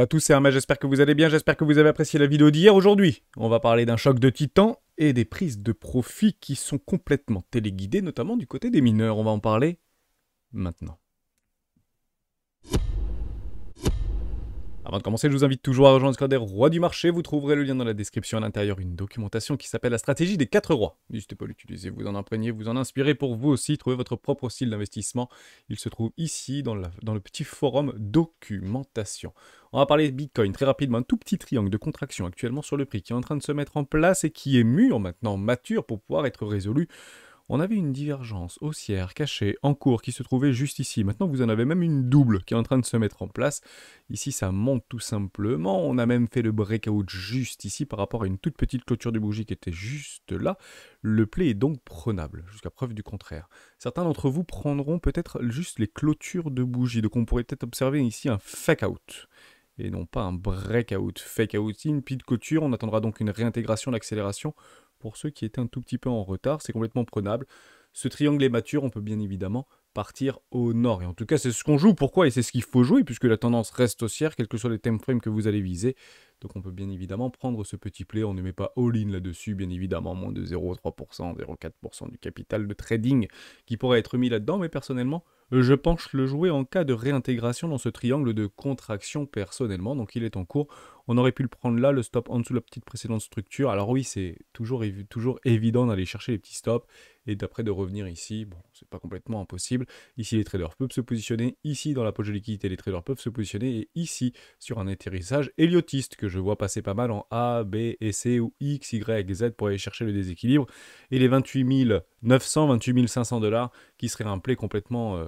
à tous, c'est Ama, j'espère que vous allez bien, j'espère que vous avez apprécié la vidéo d'hier. Aujourd'hui, on va parler d'un choc de titans et des prises de profit qui sont complètement téléguidées, notamment du côté des mineurs. On va en parler maintenant. Avant de commencer, je vous invite toujours à rejoindre le Discord des rois du marché. Vous trouverez le lien dans la description à l'intérieur, une documentation qui s'appelle la stratégie des 4 rois. N'hésitez pas à l'utiliser, vous en imprégnez, vous en inspirez pour vous aussi trouver votre propre style d'investissement. Il se trouve ici dans le petit forum documentation. On va parler de Bitcoin très rapidement, un tout petit triangle de contraction actuellement sur le prix qui est en train de se mettre en place et qui est mûr maintenant, mature pour pouvoir être résolu. On avait une divergence haussière cachée en cours qui se trouvait juste ici. Maintenant, vous en avez même une double qui est en train de se mettre en place. Ici, ça monte tout simplement. On a même fait le breakout juste ici par rapport à une toute petite clôture de bougie qui était juste là. Le play est donc prenable, jusqu'à preuve du contraire. Certains d'entre vous prendront peut-être juste les clôtures de bougie. Donc, on pourrait peut-être observer ici un fake out et non pas un breakout. Fake out, une petite clôture. On attendra donc une réintégration, l'accélération. Pour ceux qui étaient un tout petit peu en retard, c'est complètement prenable. Ce triangle est mature, on peut bien évidemment partir au nord. Et en tout cas, c'est ce qu'on joue. Pourquoi? Et c'est ce qu'il faut jouer, puisque la tendance reste haussière, quels que soient les time frames que vous allez viser. Donc on peut bien évidemment prendre ce petit play. On ne met pas all-in là-dessus, bien évidemment, moins de 0,3%, 0,4% du capital de trading qui pourrait être mis là-dedans. Mais personnellement, je pense le jouer en cas de réintégration dans ce triangle de contraction personnellement. Donc il est en cours. On aurait pu le prendre là, le stop en dessous de la petite précédente structure. Alors oui, c'est toujours évident d'aller chercher les petits stops et d'après de revenir ici. Bon, c'est pas complètement impossible. Ici, les traders peuvent se positionner. Ici, dans la poche de liquidité, les traders peuvent se positionner. Et ici, sur un atterrissage héliotiste que je vois passer pas mal en A, B et C ou X, Y, Z pour aller chercher le déséquilibre. Et les 28 900, 28 500 $ qui seraient un play complètement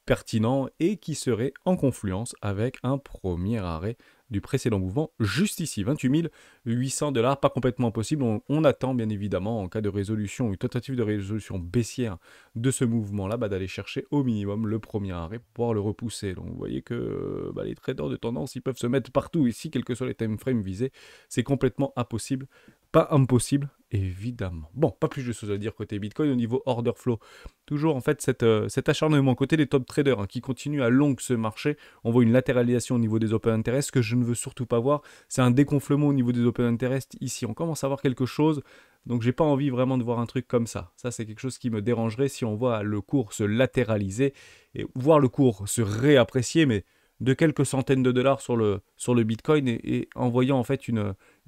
pertinent et qui serait en confluence avec un premier arrêt du précédent mouvement, juste ici, 28 800 $, pas complètement possible. On attend bien évidemment, en cas de résolution, une tentative de résolution baissière de ce mouvement-là, d'aller chercher au minimum le premier arrêt pour pouvoir le repousser. Donc vous voyez que les traders de tendance, ils peuvent se mettre partout ici, quels que soient les time frames visés. C'est complètement impossible, pas impossible, évidemment. Bon, pas plus de choses à dire côté Bitcoin. Au niveau order flow, toujours en fait cet acharnement côté des top traders qui continue à long ce marché. On voit une latéralisation au niveau des open interest. Ce que je ne veux surtout pas voir, c'est un dégonflement au niveau des open interest ici. On commence à voir quelque chose, donc j'ai pas envie vraiment de voir un truc comme ça. Ça, c'est quelque chose qui me dérangerait si on voit le cours se latéraliser et voir le cours se réapprécier, mais de quelques centaines de dollars sur le Bitcoin et en voyant en fait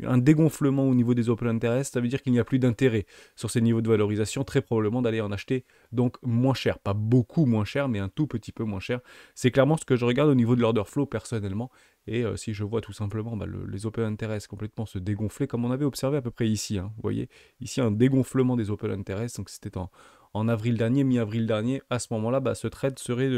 un dégonflement au niveau des open interest, ça veut dire qu'il n'y a plus d'intérêt sur ces niveaux de valorisation, très probablement d'aller en acheter donc moins cher, pas beaucoup moins cher, mais un tout petit peu moins cher. C'est clairement ce que je regarde au niveau de l'order flow personnellement, et si je vois tout simplement les open interest complètement se dégonfler, comme on avait observé à peu près ici, vous voyez, ici un dégonflement des open interest, donc c'était en avril dernier, mi-avril dernier, à ce moment-là, ce trade serait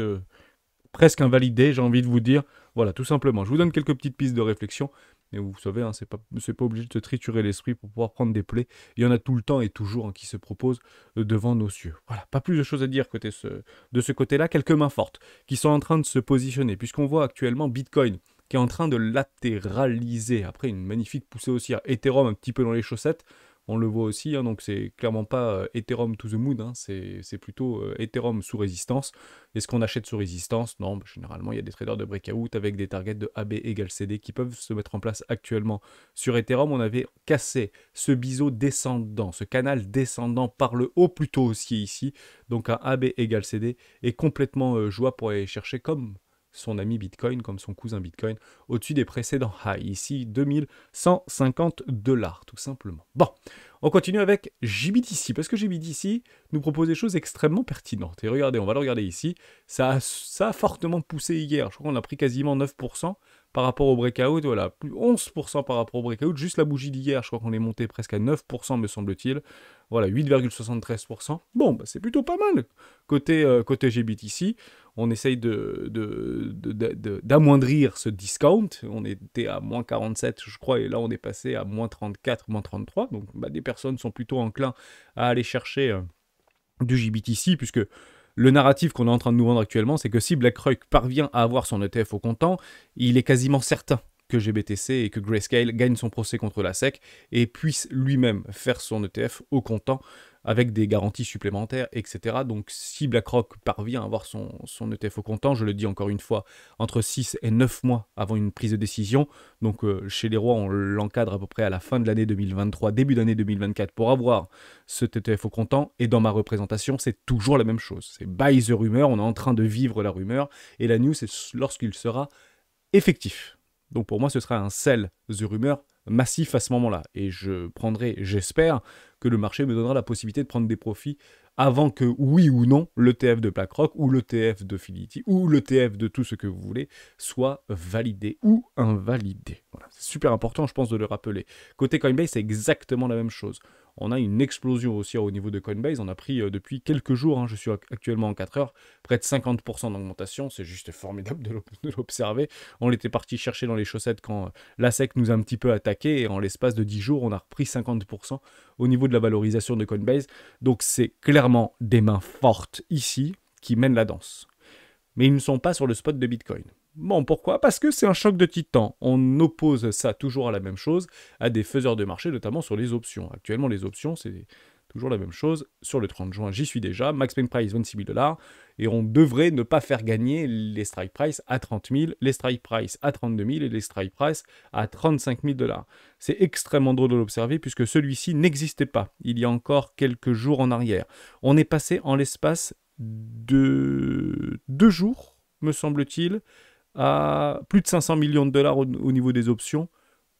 presque invalidé, j'ai envie de vous dire. Voilà, tout simplement. Je vous donne quelques petites pistes de réflexion. Et vous savez, c'est pas obligé de se triturer l'esprit pour pouvoir prendre des plays. Il y en a tout le temps et toujours qui se proposent devant nos yeux. Voilà, pas plus de choses à dire de ce côté-là. Quelques mains fortes qui sont en train de se positionner, puisqu'on voit actuellement Bitcoin qui est en train de latéraliser après une magnifique poussée haussière. Ethereum un petit peu dans les chaussettes. On le voit aussi, donc c'est clairement pas Ethereum to the moon, c'est plutôt Ethereum sous résistance. Est-ce qu'on achète sous résistance? Non, généralement il y a des traders de breakout avec des targets de AB égale CD qui peuvent se mettre en place actuellement. Sur Ethereum, on avait cassé ce biseau descendant, ce canal descendant par le haut plutôt haussier ici. Donc un AB égale CD est complètement jouable pour aller chercher comme son ami Bitcoin, comme son cousin Bitcoin, au-dessus des précédents highs. Ici, 2150 $, tout simplement. Bon, on continue avec JBTC, parce que JBTC nous propose des choses extrêmement pertinentes. Et regardez, on va le regarder ici, ça a fortement poussé hier. Je crois qu'on a pris quasiment 9% par rapport au breakout, voilà, plus 11% par rapport au breakout. Juste la bougie d'hier, je crois qu'on est monté presque à 9%, me semble-t-il. Voilà, 8,73%. Bon, c'est plutôt pas mal. Côté JBTC, on essaye d'amoindrir ce discount. On était à moins 47, je crois, et là on est passé à moins 34, moins 33. Donc des personnes sont plutôt enclins à aller chercher du JBTC, puisque le narratif qu'on est en train de nous vendre actuellement, c'est que si BlackRock parvient à avoir son ETF au comptant, il est quasiment certain que GBTC et que Grayscale gagne son procès contre la SEC et puisse lui-même faire son ETF au comptant avec des garanties supplémentaires, etc. Donc si BlackRock parvient à avoir son ETF au comptant, je le dis encore une fois, entre 6 et 9 mois avant une prise de décision, donc chez les rois on l'encadre à peu près à la fin de l'année 2023, début d'année 2024 pour avoir cet ETF au comptant, et dans ma représentation c'est toujours la même chose, c'est buy the rumor, on est en train de vivre la rumeur, et la news c'est lorsqu'il sera effectif. Donc pour moi ce sera un sell the rumor massif à ce moment-là, et je prendrai, j'espère, que le marché me donnera la possibilité de prendre des profits avant que, oui ou non, l'ETF de BlackRock ou l'ETF de Fidelity ou l'ETF de tout ce que vous voulez soit validé ou invalidé. Voilà. C'est super important, je pense, de le rappeler. Côté Coinbase, c'est exactement la même chose. On a une explosion haussière au niveau de Coinbase. On a pris depuis quelques jours, hein, je suis actuellement en 4 heures, près de 50% d'augmentation. C'est juste formidable de l'observer. On était parti chercher dans les chaussettes quand la SEC nous a un petit peu attaqué, et en l'espace de 10 jours, on a repris 50% au niveau de la valorisation de Coinbase. Donc c'est clairement des mains fortes ici qui mènent la danse. Mais ils ne sont pas sur le spot de Bitcoin. Bon, pourquoi? Parce que c'est un choc de titans. On oppose ça toujours à la même chose, à des faiseurs de marché, notamment sur les options. Actuellement, les options, c'est toujours la même chose. Sur le 30 juin, j'y suis déjà. Max Pain Price, 26 000 $. Et on devrait ne pas faire gagner les strike price à 30 000, les strike price à 32 000 et les strike price à 35 000 $. C'est extrêmement drôle de l'observer puisque celui-ci n'existait pas il y a encore quelques jours en arrière. On est passé en l'espace de 2 jours, me semble-t-il, à plus de 500 millions de dollars au niveau des options,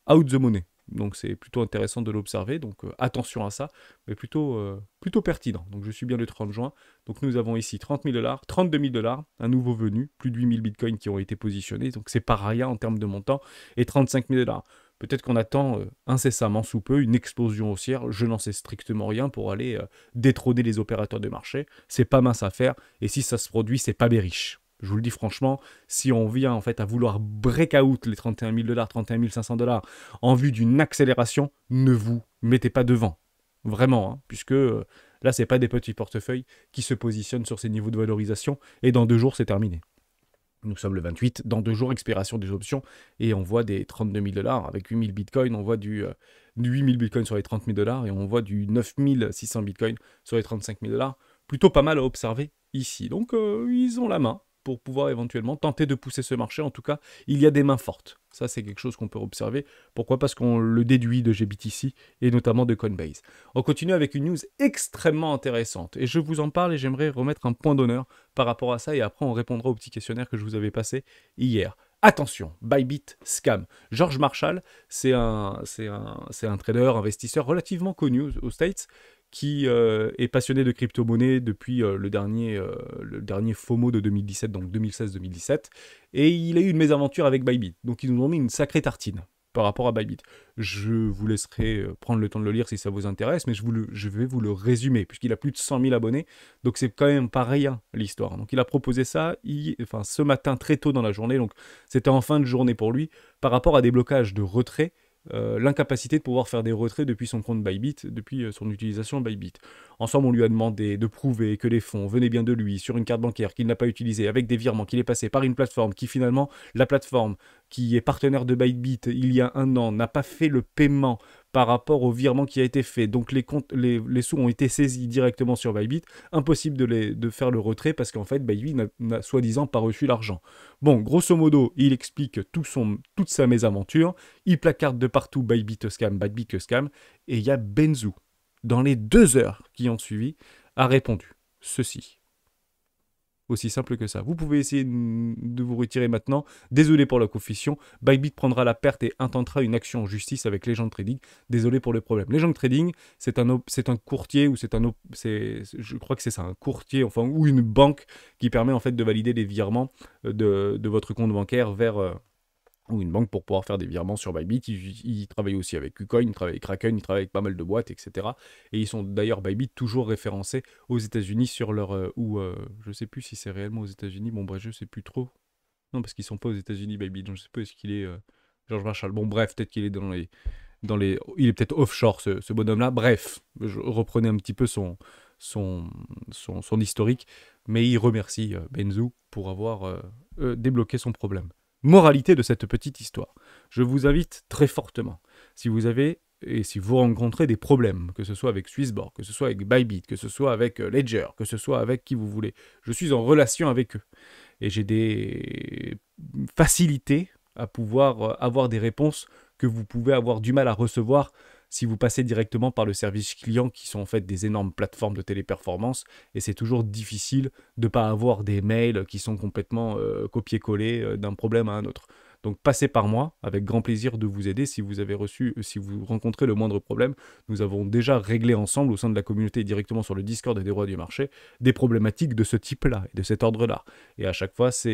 out the money. Donc c'est plutôt intéressant de l'observer, donc attention à ça, mais plutôt pertinent. Donc je suis bien le 30 juin, donc nous avons ici 30 000 $, 32 000 $, un nouveau venu, plus de 8 000 bitcoins qui ont été positionnés, donc c'est pas rien en termes de montant, et 35 000 $. Peut-être qu'on attend incessamment sous peu une explosion haussière, je n'en sais strictement rien pour aller détrôner les opérateurs de marché, c'est pas mince à faire, et si ça se produit, c'est pas riche. Je vous le dis franchement, si on vient en fait à vouloir break out les 31 000 $, 31 500 $ en vue d'une accélération, ne vous mettez pas devant. Vraiment, hein, puisque là, c'est pas des petits portefeuilles qui se positionnent sur ces niveaux de valorisation, et dans 2 jours, c'est terminé. Nous sommes le 28, dans 2 jours, expiration des options, et on voit des 32 000 $, avec 8 000 bitcoins, on voit du 8 000 bitcoins sur les 30 000 $, et on voit du 9 600 bitcoins sur les 35 000 $. Plutôt pas mal à observer ici. Donc, ils ont la main pour pouvoir éventuellement tenter de pousser ce marché. En tout cas, il y a des mains fortes. Ça, c'est quelque chose qu'on peut observer. Pourquoi? Parce qu'on le déduit de GBTC et notamment de Coinbase. On continue avec une news extrêmement intéressante. Et je vous en parle et j'aimerais remettre un point d'honneur par rapport à ça. Et après, on répondra au petit questionnaire que je vous avais passé hier. Attention, Bybit scam. George Marshall, c'est un trader, investisseur relativement connu aux States, qui est passionné de crypto-monnaie depuis le dernier FOMO de 2017, donc 2016-2017. Et il a eu une mésaventure avec Bybit. Donc ils nous ont mis une sacrée tartine par rapport à Bybit. Je vous laisserai prendre le temps de le lire si ça vous intéresse, mais je vais vous le résumer, puisqu'il a plus de 100 000 abonnés, donc c'est quand même pas rien l'histoire. Donc il a proposé ça ce matin très tôt dans la journée, donc c'était en fin de journée pour lui, par rapport à des blocages de retrait, l'incapacité de pouvoir faire des retraits depuis son compte Bybit, depuis son utilisation Bybit. Ensemble, on lui a demandé de prouver que les fonds venaient bien de lui sur une carte bancaire qu'il n'a pas utilisée, avec des virements qu'il est passé par une plateforme qui finalement, la plateforme qui est partenaire de Bybit il y a 1 an, n'a pas fait le paiement par rapport au virement qui a été fait. Donc les sous ont été saisis directement sur Bybit. Impossible de faire le retrait parce qu'en fait, Bybit n'a soi-disant pas reçu l'argent. Bon, grosso modo, il explique toute sa mésaventure. Il placarde de partout Bybit scam, et il y a Benzu, dans les 2 heures qui ont suivi, a répondu ceci. Aussi simple que ça. Vous pouvez essayer de vous retirer maintenant. Désolé pour la confusion. Bybit prendra la perte et intentera une action en justice avec Legend Trading. Désolé pour le problème. Legend Trading, c'est un courtier ou je crois que c'est ça, un courtier ou une banque qui permet en fait de valider les virements de votre compte bancaire vers ou une banque pour pouvoir faire des virements sur Bybit. Ils travaillent aussi avec KuCoin, ils travaillent avec Kraken, ils travaillent avec pas mal de boîtes, etc. Et ils sont d'ailleurs, Bybit, toujours référencés aux États-Unis sur leur... je sais plus si c'est réellement aux États-Unis, bon bref, je sais plus trop. Non, parce qu'ils sont pas aux États-Unis, Bybit, donc je sais pas est-ce qu'il est... George Marshall, bon bref, peut-être qu'il est dans les... Il est peut-être offshore, ce bonhomme-là. Bref, je reprenais un petit peu son historique, mais il remercie Benzu pour avoir débloqué son problème. Moralité de cette petite histoire. Je vous invite très fortement, si vous avez Et si vous rencontrez des problèmes, que ce soit avec Swissborg, que ce soit avec Bybit, que ce soit avec Ledger, que ce soit avec qui vous voulez, je suis en relation avec eux. Et j'ai des facilités à pouvoir avoir des réponses que vous pouvez avoir du mal à recevoir si vous passez directement par le service client, qui sont en fait des énormes plateformes de téléperformance, et c'est toujours difficile de ne pas avoir des mails qui sont complètement copiés-collés d'un problème à un autre. Donc passez par moi, avec grand plaisir de vous aider si vous rencontrez le moindre problème. Nous avons déjà réglé ensemble au sein de la communauté directement sur le Discord des rois du marché des problématiques de ce type-là et de cet ordre-là. Et à chaque fois, ça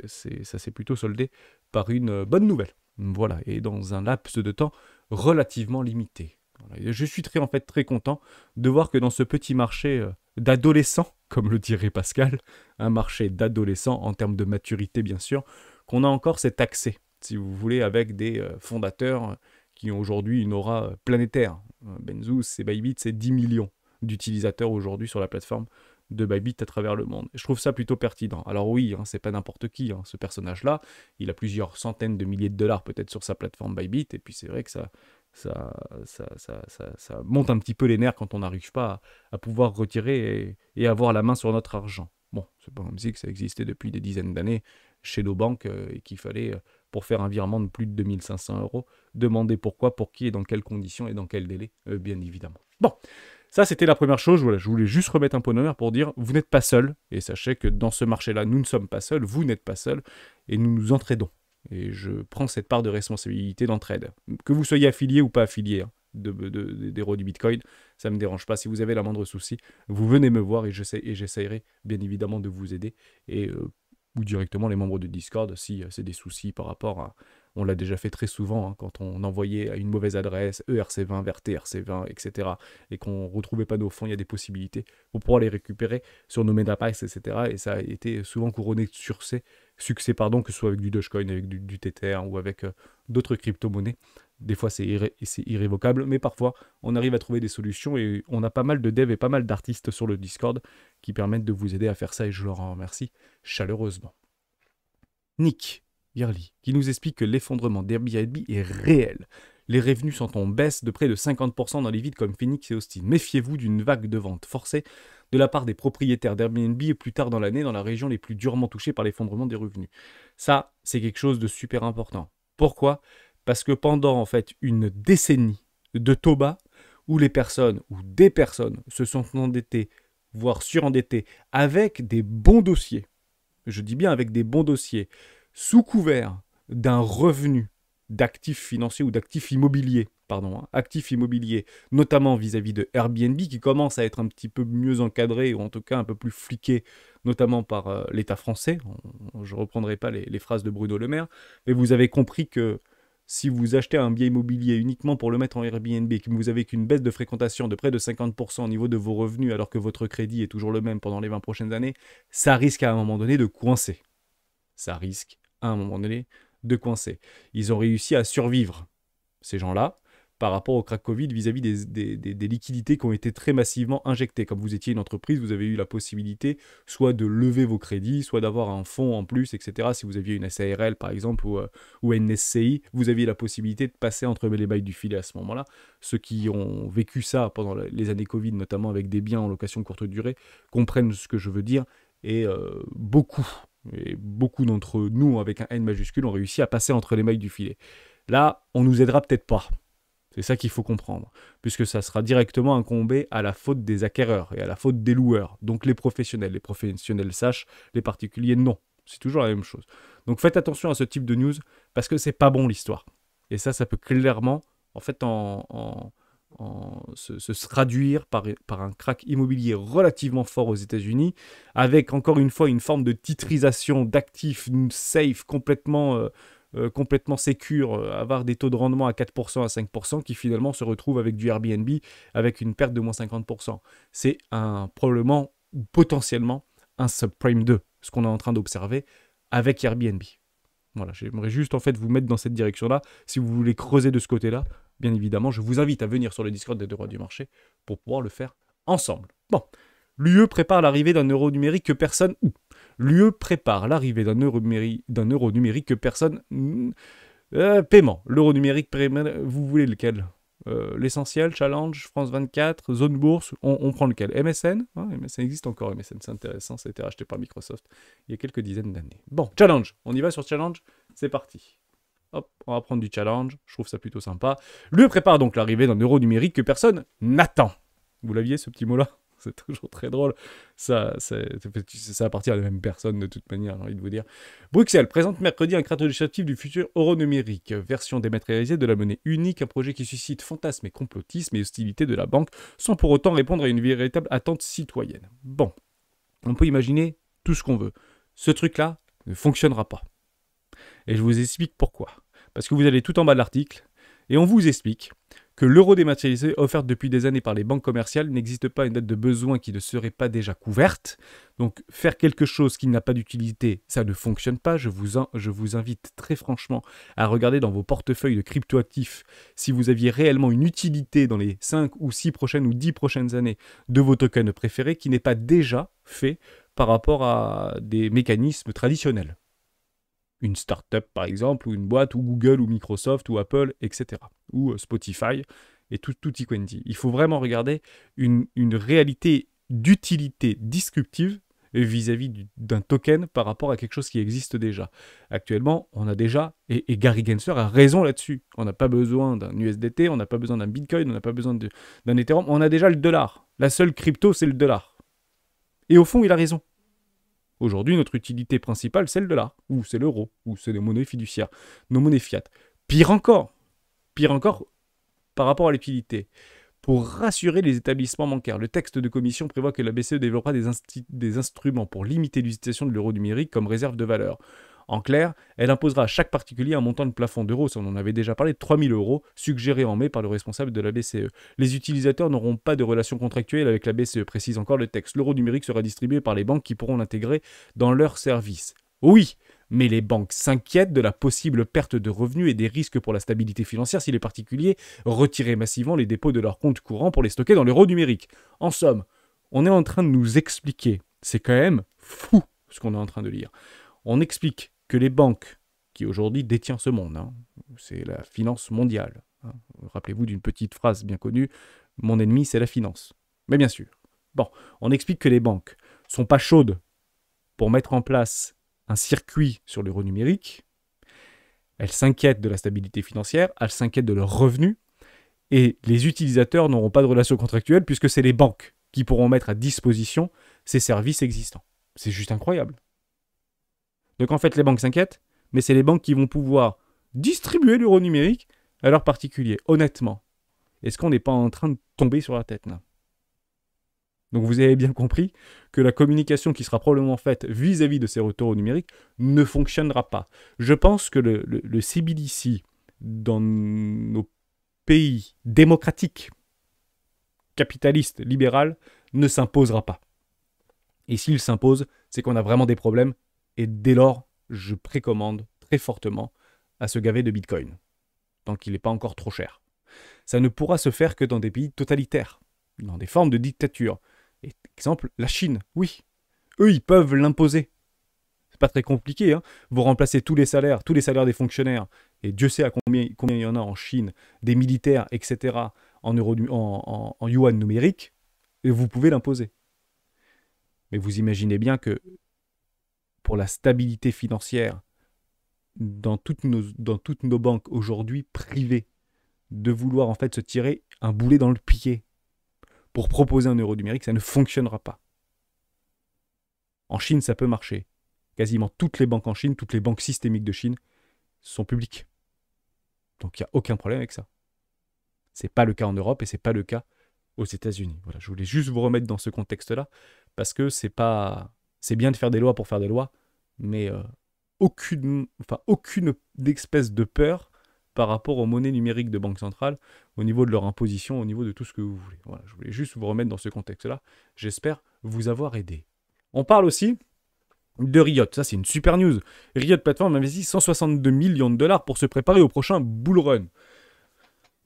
s'est plutôt soldé par une bonne nouvelle. Voilà, et dans un laps de temps relativement limité. Voilà. Et je suis très content de voir que dans ce petit marché d'adolescents, comme le dirait Pascal, un marché d'adolescents en termes de maturité bien sûr, qu'on a encore cet accès, si vous voulez, avec des fondateurs qui ont aujourd'hui une aura planétaire. Benzus et Bybit, c'est 10 millions d'utilisateurs aujourd'hui sur la plateforme de Bybit à travers le monde. Et je trouve ça plutôt pertinent. Alors oui, c'est pas n'importe qui, ce personnage-là. Il a plusieurs centaines de milliers de dollars peut-être sur sa plateforme Bybit, et puis c'est vrai que ça monte un petit peu les nerfs quand on n'arrive pas à pouvoir retirer et avoir la main sur notre argent. Bon, c'est pas comme si que ça existait depuis des dizaines d'années chez nos banques et qu'il fallait, pour faire un virement de plus de 2500 euros, demander pourquoi, pour qui et dans quelles conditions et dans quel délai, bien évidemment. Bon, ça c'était la première chose, voilà, je voulais juste remettre un point d'honneur pour dire, vous n'êtes pas seul, et sachez que dans ce marché-là, nous ne sommes pas seuls, vous n'êtes pas seuls, et nous nous entraidons. Et je prends cette part de responsabilité d'entraide. Que vous soyez affilié ou pas affilié des rois du Bitcoin, ça ne me dérange pas. Si vous avez la moindre souci, vous venez me voir et j'essaierai bien évidemment de vous aider. Ou directement les membres du Discord si c'est des soucis par rapport à... On l'a déjà fait très souvent quand on envoyait à une mauvaise adresse ERC20 vers TRC20, etc. et qu'on ne retrouvait pas nos fonds, il y a des possibilités pour pouvoir les récupérer sur nos MetaMask, etc. Et ça a été souvent couronné de succès, que ce soit avec du Dogecoin, avec du Tether ou avec d'autres crypto-monnaies. Des fois, c'est irrévocable, mais parfois, on arrive à trouver des solutions et on a pas mal de devs et pas mal d'artistes sur le Discord qui permettent de vous aider à faire ça et je leur en remercie chaleureusement. Nick Yerli, qui nous explique que l'effondrement d'Airbnb est réel. Les revenus sont en baisse de près de 50% dans les villes comme Phoenix et Austin. Méfiez-vous d'une vague de vente forcée de la part des propriétaires d'Airbnb et plus tard dans l'année dans la région les plus durement touchées par l'effondrement des revenus. Ça, c'est quelque chose de super important. Pourquoi ? Parce que pendant en fait une décennie de taux bas, où les personnes ou des personnes se sont endettées, voire surendettées, avec des bons dossiers, je dis bien avec des bons dossiers, sous couvert d'un revenu d'actifs financiers ou d'actifs immobiliers, actifs immobiliers, notamment vis-à-vis de Airbnb, qui commence à être un petit peu mieux encadré, ou en tout cas un peu plus fliqué, notamment par l'État français. Je ne reprendrai pas les phrases de Bruno Le Maire, mais vous avez compris que si vous achetez un bien immobilier uniquement pour le mettre en Airbnb et que vous avez qu'une baisse de fréquentation de près de 50% au niveau de vos revenus alors que votre crédit est toujours le même pendant les 20 prochaines années, ça risque à un moment donné de coincer. Ça risque à un moment donné de coincer. Ils ont réussi à survivre, ces gens-là, par rapport au crack Covid vis-à-vis des liquidités qui ont été très massivement injectées. Comme vous étiez une entreprise, vous avez eu la possibilité soit de lever vos crédits, soit d'avoir un fonds en plus, etc. Si vous aviez une SARL par exemple ou une SCI, vous aviez la possibilité de passer entre les mailles du filet à ce moment-là. Ceux qui ont vécu ça pendant les années Covid, notamment avec des biens en location courte durée, comprennent ce que je veux dire. Et beaucoup d'entre nous, avec un N majuscule, ont réussi à passer entre les mailles du filet. Là, on nous aidera peut-être pas. C'est ça qu'il faut comprendre, puisque ça sera directement incombé à la faute des acquéreurs et à la faute des loueurs, donc les professionnels. Les professionnels sachent, les particuliers non. C'est toujours la même chose. Donc faites attention à ce type de news, parce que c'est pas bon l'histoire. Et ça peut clairement, en fait, se traduire par un crack immobilier relativement fort aux États-Unis, avec encore une fois une forme de titrisation d'actifs safe complètement sécure, avoir des taux de rendement à 4% à 5% qui finalement se retrouvent avec du Airbnb avec une perte de moins 50%. C'est probablement ou potentiellement un subprime 2, ce qu'on est en train d'observer avec Airbnb. Voilà, j'aimerais juste en fait vous mettre dans cette direction-là. Si vous voulez creuser de ce côté-là, bien évidemment, je vous invite à venir sur le Discord des deux rois du marché pour pouvoir le faire ensemble. Bon, l'UE prépare l'arrivée d'un euro numérique que personne... L'UE prépare l'arrivée d'un euro numérique que personne... paiement. L'euro numérique, vous voulez lequel ? L'Essentiel, Challenge, France 24, Zone Bourse, on prend lequel? MSN, hein, MSN existe encore, MSN, c'est intéressant, ça a été racheté par Microsoft il y a quelques dizaines d'années. Bon, Challenge, on y va sur Challenge, c'est parti. Hop, on va prendre du Challenge, je trouve ça plutôt sympa. Lui prépare donc l'arrivée d'un euro numérique que personne n'attend. Vous l'aviez ce petit mot-là? C'est toujours très drôle. Ça appartient à la même personne de toute manière, j'ai envie de vous dire. Bruxelles présente mercredi un cadre législatif du futur euro numérique, version dématérialisée de la monnaie unique, un projet qui suscite fantasmes et complotisme et hostilité de la banque, sans pour autant répondre à une véritable attente citoyenne. Bon, on peut imaginer tout ce qu'on veut. Ce truc-là ne fonctionnera pas. Et je vous explique pourquoi. Parce que vous allez tout en bas de l'article, et on vous explique que l'euro dématérialisé offert depuis des années par les banques commerciales n'existe pas une date de besoin qui ne serait pas déjà couverte. Donc faire quelque chose qui n'a pas d'utilité, ça ne fonctionne pas. Je vous invite très franchement à regarder dans vos portefeuilles de cryptoactifs si vous aviez réellement une utilité dans les 5 ou 6 prochaines ou 10 prochaines années de vos tokens préférés qui n'est pas déjà fait par rapport à des mécanismes traditionnels. Une start-up par exemple, ou une boîte, ou Google, ou Microsoft, ou Apple, etc. Ou Spotify, et tout y quanti. Il faut vraiment regarder une réalité d'utilité disruptive vis-à-vis d'un token par rapport à quelque chose qui existe déjà. Actuellement, on a déjà, et Gary Gensler a raison là-dessus, on n'a pas besoin d'un USDT, on n'a pas besoin d'un Bitcoin, on n'a pas besoin d'un Ethereum, on a déjà le dollar. La seule crypto, c'est le dollar. Et au fond, il a raison. Aujourd'hui, notre utilité principale, c'est le dollar, ou c'est l'euro, ou c'est les monnaies fiduciaires, nos monnaies fiat. Pire encore, par rapport à l'utilité. Pour rassurer les établissements bancaires, le texte de commission prévoit que la BCE développera des instruments pour limiter l'utilisation de l'euro numérique comme réserve de valeur. En clair, elle imposera à chaque particulier un montant de plafond d'euros, ça on en avait déjà parlé, de 3 000 euros, suggéré en mai par le responsable de la BCE. Les utilisateurs n'auront pas de relation contractuelle avec la BCE, précise encore le texte. L'euro numérique sera distribué par les banques qui pourront l'intégrer dans leurs services. Oui, mais les banques s'inquiètent de la possible perte de revenus et des risques pour la stabilité financière si les particuliers retiraient massivement les dépôts de leurs comptes courants pour les stocker dans l'euro numérique. En somme, on est en train de nous expliquer, c'est quand même fou ce qu'on est en train de lire, on explique que les banques, qui aujourd'hui détient ce monde, hein, c'est la finance mondiale. Hein. Rappelez-vous d'une petite phrase bien connue, mon ennemi c'est la finance. Mais bien sûr. Bon, on explique que les banques sont pas chaudes pour mettre en place un circuit sur l'euro numérique. Elles s'inquiètent de la stabilité financière, elles s'inquiètent de leurs revenus, et les utilisateurs n'auront pas de relation contractuelle puisque c'est les banques qui pourront mettre à disposition ces services existants. C'est juste incroyable. Donc en fait, les banques s'inquiètent, mais c'est les banques qui vont pouvoir distribuer l'euro numérique à leurs particuliers. Honnêtement, est-ce qu'on n'est pas en train de tomber sur la tête là? Donc vous avez bien compris que la communication qui sera probablement faite vis-à-vis de ces retours au numérique ne fonctionnera pas. Je pense que le CBDC dans nos pays démocratiques, capitalistes, libéraux, ne s'imposera pas. Et s'il s'impose, c'est qu'on a vraiment des problèmes. Et dès lors, je précommande très fortement à se gaver de Bitcoin, tant qu'il n'est pas encore trop cher. Ça ne pourra se faire que dans des pays totalitaires, dans des formes de dictature. Et, exemple, la Chine, oui. Eux, ils peuvent l'imposer. C'est pas très compliqué, hein. Vous remplacez tous les salaires des fonctionnaires, et Dieu sait à combien il y en a en Chine, des militaires, etc., en yuan numérique, et vous pouvez l'imposer. Mais vous imaginez bien que pour la stabilité financière dans toutes nos banques aujourd'hui privées, de vouloir en fait se tirer un boulet dans le pied pour proposer un euro numérique, ça ne fonctionnera pas. En Chine, ça peut marcher. Quasiment toutes les banques en Chine, toutes les banques systémiques de Chine sont publiques. Donc il n'y a aucun problème avec ça. C'est pas le cas en Europe et c'est pas le cas aux États-Unis. Voilà, je voulais juste vous remettre dans ce contexte-là parce que c'est bien de faire des lois pour faire des lois, mais aucune espèce de peur par rapport aux monnaies numériques de banque centrale, au niveau de leur imposition, au niveau de tout ce que vous voulez. Voilà, je voulais juste vous remettre dans ce contexte-là. J'espère vous avoir aidé. On parle aussi de Riot. Ça, c'est une super news. Riot Platform investit 162 millions de dollars pour se préparer au prochain bull run.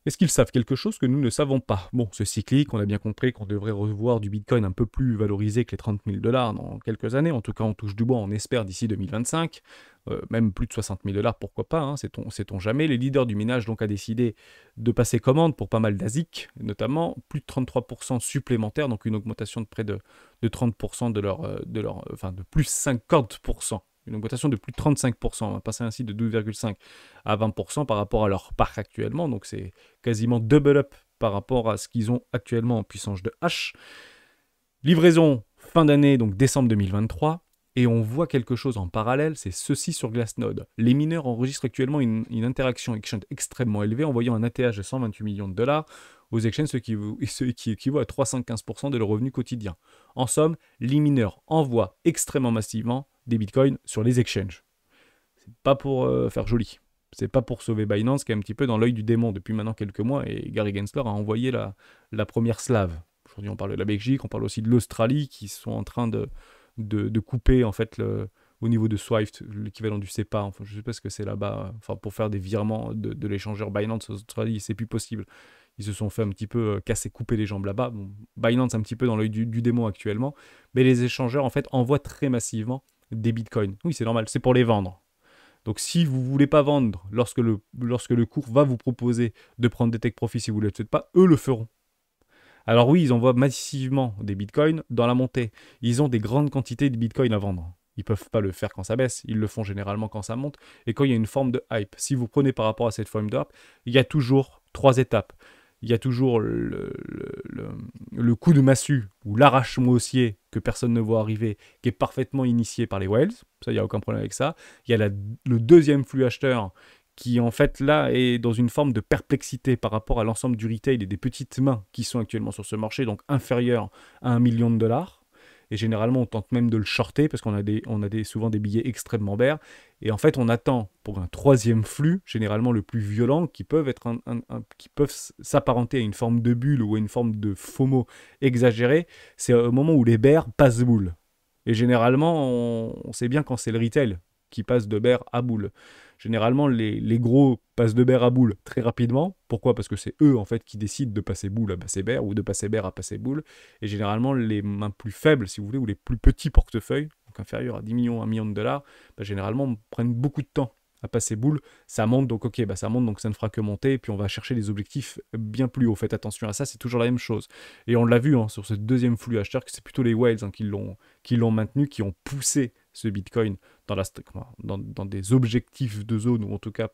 Est-ce qu'ils savent quelque chose que nous ne savons pas? Bon, c'est cyclique, on a bien compris qu'on devrait revoir du Bitcoin un peu plus valorisé que les 30 000 dollars dans quelques années. En tout cas, on touche du bois, on espère d'ici 2025. même plus de 60 000 $, pourquoi pas, hein, sait-on jamais. Les leaders du minage donc a décidé de passer commande pour pas mal d'ASIC, notamment plus de 33% supplémentaires, donc une augmentation de près de 30% enfin de plus 50%. Une augmentation de plus de 35%, on va passer ainsi de 12,5 à 20% par rapport à leur parc actuellement, donc c'est quasiment double up par rapport à ce qu'ils ont actuellement en puissance de H. Livraison fin d'année, donc décembre 2023, et on voit quelque chose en parallèle, c'est ceci sur Glassnode. Les mineurs enregistrent actuellement une interaction exchange extrêmement élevée, envoyant un ATH de 128 millions de dollars aux exchanges, ce qui équivaut à 315% de leur revenu quotidien. En somme, les mineurs envoient extrêmement massivement des bitcoins sur les exchanges. C'est pas pour faire joli. C'est pas pour sauver Binance qui est un petit peu dans l'œil du démon depuis maintenant quelques mois, et Gary Gensler a envoyé la première slave. Aujourd'hui, on parle de la Belgique, on parle aussi de l'Australie qui sont en train de couper en fait au niveau de Swift, l'équivalent du SEPA. Enfin, je sais pas ce que c'est là-bas. Enfin, pour faire des virements de l'échangeur Binance aux Australie, c'est plus possible. Ils se sont fait un petit peu casser, couper les jambes là-bas. Bon, Binance un petit peu dans l'œil du démon actuellement, mais les échangeurs en fait envoient très massivement des bitcoins. Oui, c'est normal, c'est pour les vendre. Donc si vous ne voulez pas vendre lorsque le cours va vous proposer de prendre des take profits si vous ne le faites pas, eux le feront. Alors oui, ils envoient massivement des bitcoins dans la montée. Ils ont des grandes quantités de bitcoins à vendre. Ils ne peuvent pas le faire quand ça baisse, ils le font généralement quand ça monte et quand il y a une forme de hype. Si vous prenez par rapport à cette forme de hype, il y a toujours 3 étapes. Il y a toujours le coup de massue ou l'arrachement haussier que personne ne voit arriver, qui est parfaitement initié par les whales. Ça, il n'y a aucun problème avec ça. Il y a le deuxième flux acheteur qui en fait là est dans une forme de perplexité par rapport à l'ensemble du retail et des petites mains qui sont actuellement sur ce marché, donc inférieur à 1 million de dollars. Et généralement, on tente même de le shorter parce qu'on a souvent des billets extrêmement bears. Et en fait, on attend pour un troisième flux, généralement le plus violent, qui peuvent s'apparenter à une forme de bulle ou à une forme de FOMO exagérée. C'est au moment où les bears passent boule. Et généralement, on sait bien quand c'est le retail qui passe de bear à boule. Généralement, les gros passent de bear à boule très rapidement. Pourquoi? Parce que c'est eux en fait qui décident de passer boule à passer bear ou de passer bear à passer boule. Et généralement, les mains plus faibles, si vous voulez, ou les plus petits portefeuilles, donc inférieurs à 10 millions, 1 million de dollars, généralement prennent beaucoup de temps à passer boule. Ça monte, donc ok, ça monte, donc ça ne fera que monter. Et puis on va chercher des objectifs bien plus hauts. Faites attention à ça, c'est toujours la même chose. Et on l'a vu sur ce deuxième flux acheteur, que c'est plutôt les whales qui l'ont maintenu, qui ont poussé ce Bitcoin dans des objectifs de zone, ou en tout cas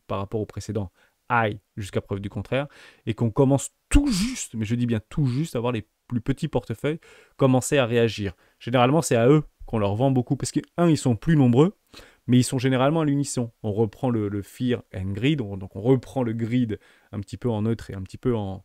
par rapport au précédent high, jusqu'à preuve du contraire, et qu'on commence tout juste, mais je dis bien tout juste, à voir les plus petits portefeuilles commencer à réagir. Généralement, c'est à eux qu'on leur vend beaucoup, parce que, ils sont plus nombreux, mais ils sont généralement à l'unisson. On reprend le Fear and Greed, donc on reprend le greed un petit peu en neutre et un petit peu en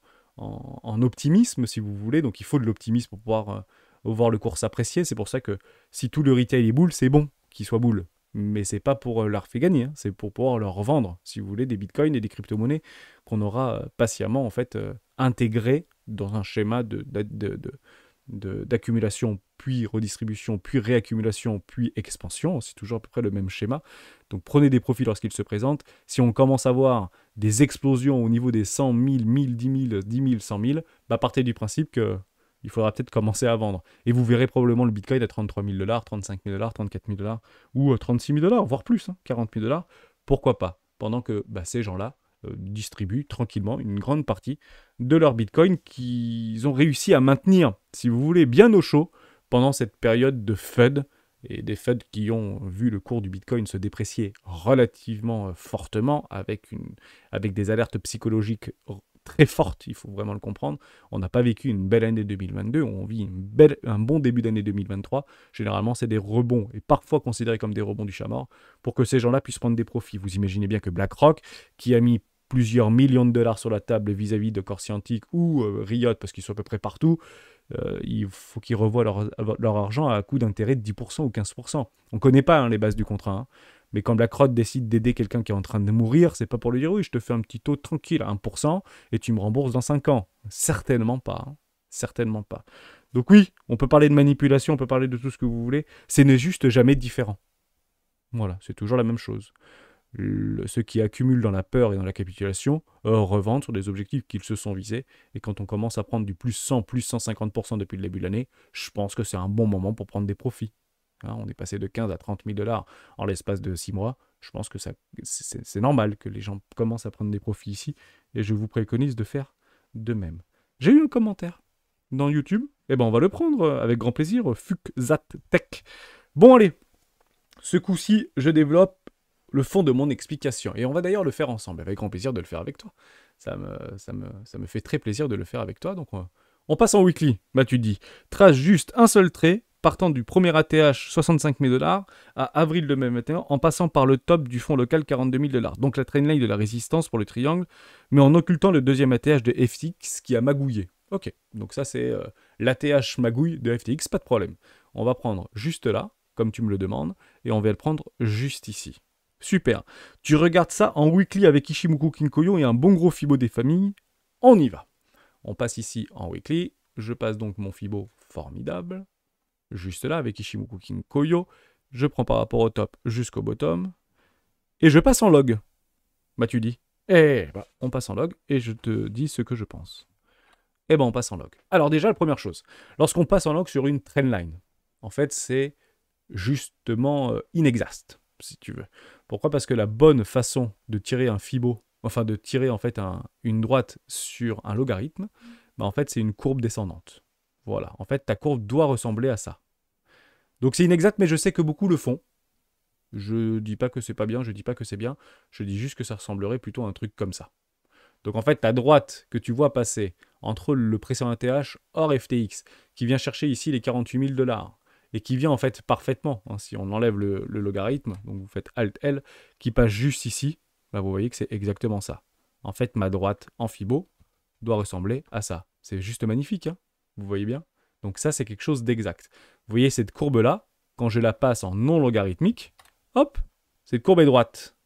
optimisme, si vous voulez. Donc il faut de l'optimisme pour pouvoir voir le cours s'apprécier. C'est pour ça que si tout le retail est boule, c'est bon qu'il soit boule. Mais c'est pas pour leur faire gagner, c'est pour pouvoir leur revendre, si vous voulez, des bitcoins et des crypto-monnaies qu'on aura patiemment en fait intégrés dans un schéma d'accumulation, puis redistribution, puis réaccumulation, puis expansion. C'est toujours à peu près le même schéma. Donc prenez des profits lorsqu'ils se présentent. Si on commence à voir des explosions au niveau des 100 000, 1000, 10 000, 10 000, 100 000, partez du principe que il faudra peut-être commencer à vendre. Et vous verrez probablement le Bitcoin à 33 000 $, 35 000 $, 34 000 $, ou 36 000 $, voire plus, 40 000 $. Pourquoi pas? Pendant que ces gens-là distribuent tranquillement une grande partie de leur Bitcoin qu'ils ont réussi à maintenir, si vous voulez, bien au chaud pendant cette période de FUD, et des FUD qui ont vu le cours du Bitcoin se déprécier relativement fortement avec des alertes psychologiques très forte, il faut vraiment le comprendre. On n'a pas vécu une belle année 2022, on vit un bon début d'année 2023. Généralement, c'est des rebonds, et parfois considérés comme des rebonds du chat mort, pour que ces gens-là puissent prendre des profits. Vous imaginez bien que BlackRock, qui a mis plusieurs millions de dollars sur la table vis-à-vis de Core Scientific ou Riot, parce qu'ils sont à peu près partout, il faut qu'ils revoient leur argent à coût d'intérêt de 10% ou 15%. On ne connaît pas les bases du contrat, mais quand BlackRock décide d'aider quelqu'un qui est en train de mourir, c'est pas pour lui dire oui, je te fais un petit taux tranquille à 1% et tu me rembourses dans 5 ans. Certainement pas. Certainement pas. Donc oui, on peut parler de manipulation, on peut parler de tout ce que vous voulez. Ce n'est juste jamais différent. Voilà, c'est toujours la même chose. Ceux qui accumulent dans la peur et dans la capitulation revendent sur des objectifs qu'ils se sont visés. Et quand on commence à prendre du plus 100, plus 150% depuis le début de l'année, je pense que c'est un bon moment pour prendre des profits. Hein, on est passé de 15 à 30 000 dollars en l'espace de 6 mois. Je pense que c'est normal que les gens commencent à prendre des profits ici. Et je vous préconise de faire de même. J'ai eu un commentaire dans YouTube. Eh ben, on va le prendre avec grand plaisir. FuckZatTech. Bon, allez. Ce coup-ci, je développe le fond de mon explication. Et on va d'ailleurs le faire ensemble. Avec grand plaisir de le faire avec toi. Ça me fait très plaisir de le faire avec toi. Donc, on passe en weekly. Bah, tu te dis, trace juste un seul trait, partant du premier ATH 65 000 dollars à avril 2021, en passant par le top du fonds local 42 000 dollars. Donc la trendline de la résistance pour le triangle, mais en occultant le deuxième ATH de FTX qui a magouillé. Ok, donc ça c'est l'ATH magouille de FTX, pas de problème. On va prendre juste là, comme tu me le demandes, et on va le prendre juste ici. Super. Tu regardes ça en weekly avec Ichimoku Kinkoyo et un bon gros Fibo des familles. On y va. On passe ici en weekly. Je passe donc mon Fibo formidable. Juste là avec Ichimoku Kinkoyo. Je prends par rapport au top jusqu'au bottom. Et je passe en log. Bah tu dis. On passe en log et je te dis ce que je pense. Eh ben on passe en log. Alors déjà la première chose. Lorsqu'on passe en log sur une trendline, en fait c'est justement inexact, si tu veux. Pourquoi? Parce que la bonne façon de tirer un Fibo, enfin de tirer en fait une droite sur un logarithme, bah en fait c'est une courbe descendante. Voilà, en fait ta courbe doit ressembler à ça. Donc c'est inexact, mais je sais que beaucoup le font. Je dis pas que c'est pas bien, je dis pas que c'est bien, je dis juste que ça ressemblerait plutôt à un truc comme ça. Donc en fait ta droite que tu vois passer entre le précédent ATH hors FTX, qui vient chercher ici les 48 000 dollars, et qui vient en fait parfaitement, hein, si on enlève le logarithme, donc vous faites Alt-L, qui passe juste ici, bah vous voyez que c'est exactement ça. En fait, ma droite en Fibo doit ressembler à ça. C'est juste magnifique, hein, vous voyez bien? Donc ça, c'est quelque chose d'exact. Vous voyez cette courbe-là, quand je la passe en non logarithmique, hop, cette courbe est droite.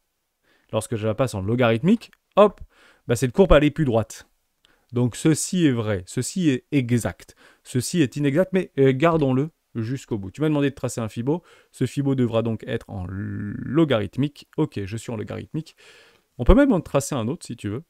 Lorsque je la passe en logarithmique, hop, bah cette courbe elle est plus droite. Donc ceci est vrai, ceci est exact, ceci est inexact, mais gardons-le jusqu'au bout. Tu m'as demandé de tracer un Fibo, ce Fibo devra donc être en logarithmique. Ok, je suis en logarithmique. On peut même en tracer un autre si tu veux.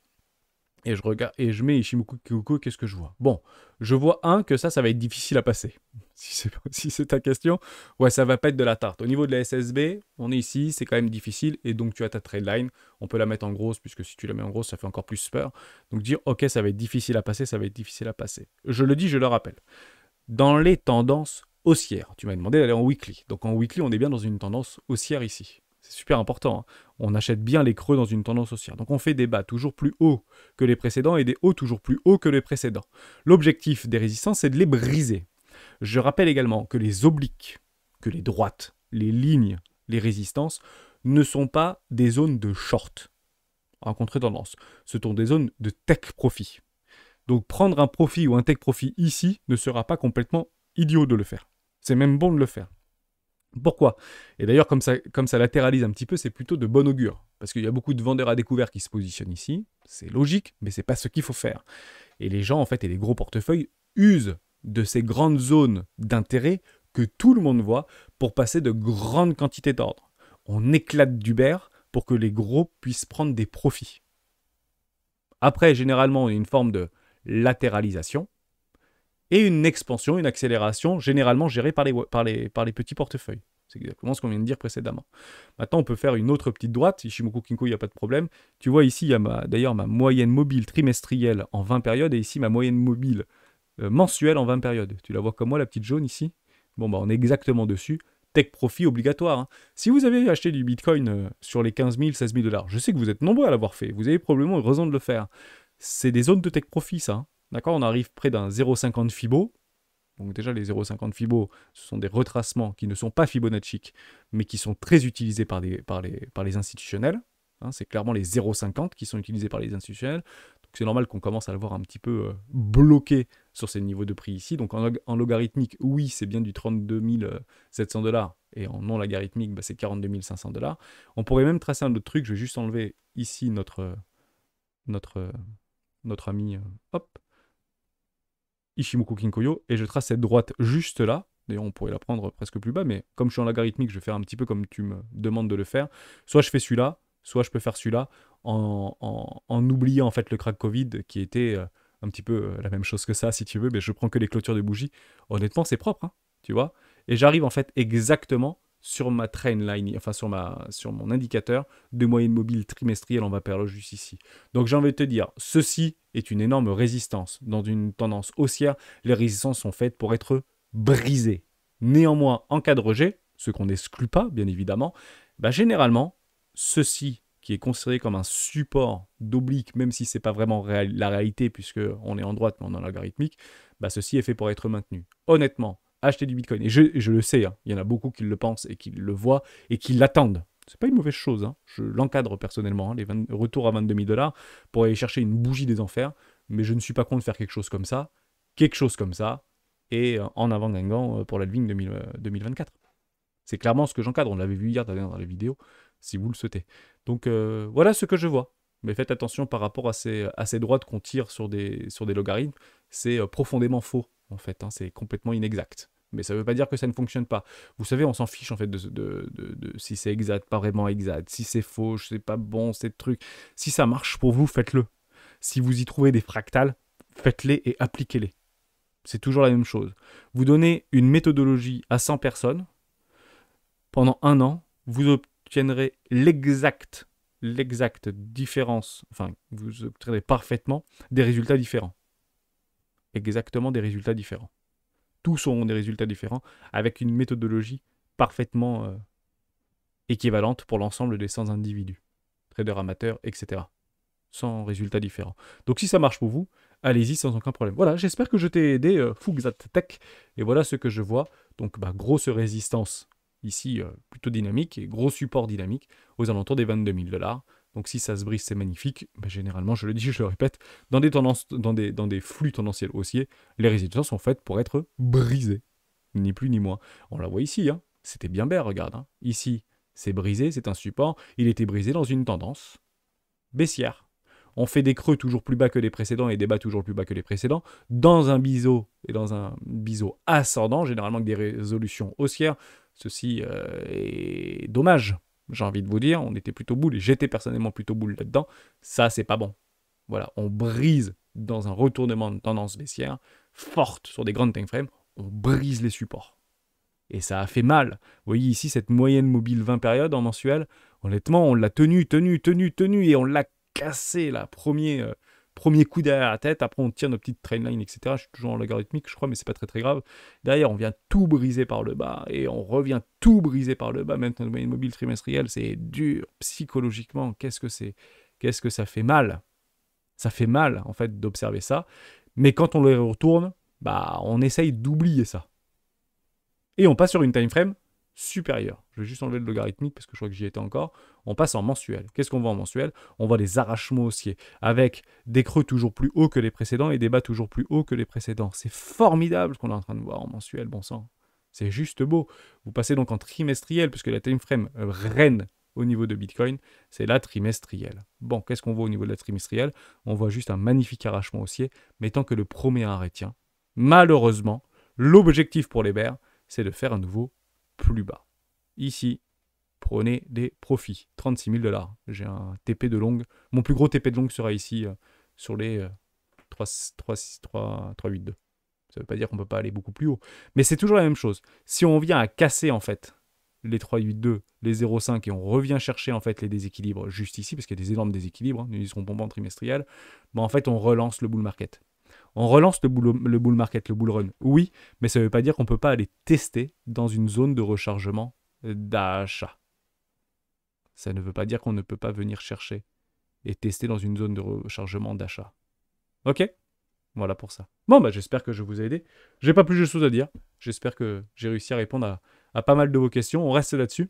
Et je regarde et je mets Ichimoku Kyoko, qu'est-ce que je vois? Bon, je vois que ça va être difficile à passer. Si c'est ta question, ouais, ça va pas être de la tarte. Au niveau de la SSB, on est ici, c'est quand même difficile, et donc tu as ta trade on peut la mettre en grosse, puisque si tu la mets en grosse, ça fait encore plus peur. Donc dire, ok, ça va être difficile à passer, ça va être difficile à passer. Je le dis, je le rappelle. Dans les tendances haussières, tu m'as demandé d'aller en weekly. Donc en weekly, on est bien dans une tendance haussière ici. C'est super important, hein. On achète bien les creux dans une tendance haussière. Donc on fait des bas toujours plus hauts que les précédents et des hauts toujours plus hauts que les précédents. L'objectif des résistances, c'est de les briser. Je rappelle également que les obliques, que les droites, les lignes, les résistances ne sont pas des zones de short en contre-tendance. Ce sont des zones de take profit. Donc prendre un profit ou un take profit ici ne sera pas complètement idiot de le faire. C'est même bon de le faire. Pourquoi? Et d'ailleurs, comme ça latéralise un petit peu, c'est plutôt de bon augure. Parce qu'il y a beaucoup de vendeurs à découvert qui se positionnent ici. C'est logique, mais c'est pas ce qu'il faut faire. Et les gens, en fait, et les gros portefeuilles usent de ces grandes zones d'intérêt que tout le monde voit pour passer de grandes quantités d'ordre. On éclate du beurre pour que les gros puissent prendre des profits. Après, généralement, on a une forme de latéralisation et une expansion, une accélération, généralement gérée par les petits portefeuilles. C'est exactement ce qu'on vient de dire précédemment. Maintenant, on peut faire une autre petite droite. Ichimoku Kinko, il n'y a pas de problème. Tu vois ici, il y a d'ailleurs ma moyenne mobile trimestrielle en 20 périodes et ici ma moyenne mobile mensuelle en 20 périodes. Tu la vois comme moi, la petite jaune ici? Bon, bah, on est exactement dessus. Take profit obligatoire, hein. Si vous avez acheté du Bitcoin sur les 15 000, 16 000 dollars, je sais que vous êtes nombreux à l'avoir fait. Vous avez probablement raison de le faire. C'est des zones de take profit, ça, hein. D'accord, on arrive près d'un 0,50 Fibo. Donc déjà, les 0,50 Fibo, ce sont des retracements qui ne sont pas Fibonacciques, mais qui sont très utilisés par les institutionnels. Hein, c'est clairement les 0,50 qui sont utilisés par les institutionnels. Donc c'est normal qu'on commence à le voir un petit peu bloqué sur ces niveaux de prix ici. Donc en logarithmique, oui, c'est bien du 32 700 dollars. Et en non logarithmique, bah, c'est 42 500 dollars. On pourrait même tracer un autre truc. Je vais juste enlever ici notre ami, hop, Ichimoku Kinkoyo, et je trace cette droite juste là. D'ailleurs, on pourrait la prendre presque plus bas, mais comme je suis en logarithmique, je vais faire un petit peu comme tu me demandes de le faire. Soit je fais celui-là, soit je peux faire celui-là en oubliant en fait le crack Covid qui était un petit peu la même chose que ça, si tu veux, mais je prends que les clôtures de bougies. Honnêtement, c'est propre, hein, tu vois. et j'arrive en fait exactement sur ma trendline, enfin sur mon indicateur de moyenne mobile trimestrielle en vapeur juste ici. Donc j'ai envie de te dire, ceci est une énorme résistance. Dans une tendance haussière, les résistances sont faites pour être brisées. Néanmoins, en cas de rejet, ce qu'on n'exclut pas, bien évidemment, bah, généralement, ceci qui est considéré comme un support d'oblique, même si ce n'est pas vraiment la réalité, puisqu'on est en droite, mais on est en logarithmique, bah, ceci est fait pour être maintenu. Honnêtement, acheter du Bitcoin, et je le sais, hein, il y en a beaucoup qui le pensent et qui le voient et qui l'attendent. C'est pas une mauvaise chose, hein. Je l'encadre personnellement, hein, les retours à 22 000 $ pour aller chercher une bougie des enfers, mais je ne suis pas contre faire quelque chose comme ça, et en avant Guingamp pour la ligne 2024. C'est clairement ce que j'encadre, on l'avait vu hier d'ailleurs dans la vidéo, si vous le souhaitez. Donc voilà ce que je vois. Mais faites attention par rapport à ces droites qu'on tire sur des logarithmes, c'est profondément faux en fait, hein, c'est complètement inexact. Mais ça ne veut pas dire que ça ne fonctionne pas. Vous savez, on s'en fiche en fait de si c'est exact, pas vraiment exact, si c'est faux, c'est pas bon, c'est truc. Si ça marche pour vous, faites-le. Si vous y trouvez des fractales, faites-les et appliquez-les. C'est toujours la même chose. Vous donnez une méthodologie à 100 personnes, pendant 1 an, vous obtiendrez l'exacte différence, enfin, vous obtiendrez parfaitement des résultats différents. Exactement des résultats différents. Tous auront des résultats différents avec une méthodologie parfaitement équivalente pour l'ensemble des 100 individus, traders amateurs, etc. Sans résultats différents. Donc si ça marche pour vous, allez-y sans aucun problème. Voilà, j'espère que je t'ai aidé, Fugsat Tech, et voilà ce que je vois. Donc grosse résistance ici, plutôt dynamique, et gros support dynamique aux alentours des 22 000 $. Donc si ça se brise, c'est magnifique. Mais généralement, je le dis, je le répète, dans des flux tendanciels haussiers, les résistances sont faites pour être brisées. Ni plus ni moins. On la voit ici, hein. C'était bien bête, regarde. Hein. Ici, c'est brisé, c'est un support. Il était brisé dans une tendance baissière. On fait des creux toujours plus bas que les précédents et des bas toujours plus bas que les précédents, dans un biseau et dans un biseau ascendant, généralement avec des résolutions haussières. Ceci est dommage, j'ai envie de vous dire. On était plutôt boule et j'étais personnellement plutôt boule là-dedans. Ça, c'est pas bon. Voilà, on brise dans un retournement de tendance baissière forte sur des grandes time frames, on brise les supports. Et ça a fait mal. Vous voyez ici cette moyenne mobile 20 périodes en mensuel. Honnêtement, on l'a tenu et on l'a cassé là. Premier coup derrière la tête. Après, on tire nos petites trainlines, etc. Je suis toujours en logarithmique, je crois, mais c'est pas très grave. Derrière, on vient tout briser par le bas et on revient tout briser par le bas. Même notre moyenne mobile trimestrielle, c'est dur psychologiquement. Qu'est-ce que ça fait mal. Ça fait mal, en fait, d'observer ça. Mais quand on le retourne, on essaye d'oublier ça. Et on passe sur une time frame supérieure. Je vais juste enlever le logarithmique parce que je crois que j'y étais encore. On passe en mensuel. Qu'est-ce qu'on voit en mensuel? On voit des arrachements haussiers avec des creux toujours plus hauts que les précédents et des bas toujours plus hauts que les précédents. C'est formidable ce qu'on est en train de voir en mensuel, bon sang. C'est juste beau. Vous passez donc en trimestriel puisque la time frame reine au niveau de Bitcoin, c'est la trimestrielle. Bon, qu'est-ce qu'on voit au niveau de la trimestrielle? On voit juste un magnifique arrachement haussier, mais tant que le premier arrêt tient, malheureusement, l'objectif pour les bears, c'est de faire un nouveau plus bas. Ici, prenez des profits. 36 000 $. J'ai un TP de longue. Mon plus gros TP de longue sera ici sur les 382. Ça ne veut pas dire qu'on ne peut pas aller beaucoup plus haut. Mais c'est toujours la même chose. Si on vient à casser en fait les 382, les 0,5 et on revient chercher en fait les déséquilibres juste ici, parce qu'il y a des énormes déséquilibres, nous y serons bombants trimestriels, en fait on relance le bull market. On relance le bull market, le bull run, oui, mais ça ne veut pas dire qu'on ne peut pas aller tester dans une zone de rechargement d'achat. Ça ne veut pas dire qu'on ne peut pas venir chercher et tester dans une zone de rechargement d'achat. Ok? Voilà pour ça. Bon, j'espère que je vous ai aidé. J'ai pas plus de choses à dire. J'espère que j'ai réussi à répondre à pas mal de vos questions. On reste là-dessus.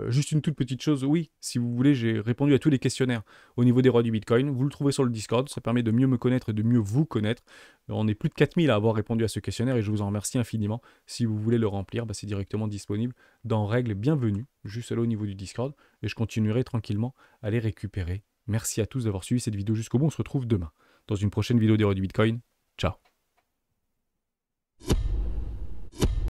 Juste une toute petite chose, oui, si vous voulez, j'ai répondu à tous les questionnaires au niveau des rois du Bitcoin. Vous le trouvez sur le Discord, ça permet de mieux me connaître et de mieux vous connaître. On est plus de 4000 à avoir répondu à ce questionnaire et je vous en remercie infiniment. Si vous voulez le remplir, c'est directement disponible dans Règles Bienvenue, juste là au niveau du Discord, et je continuerai tranquillement à les récupérer. Merci à tous d'avoir suivi cette vidéo jusqu'au bout, on se retrouve demain dans une prochaine vidéo des rois du Bitcoin. Ciao.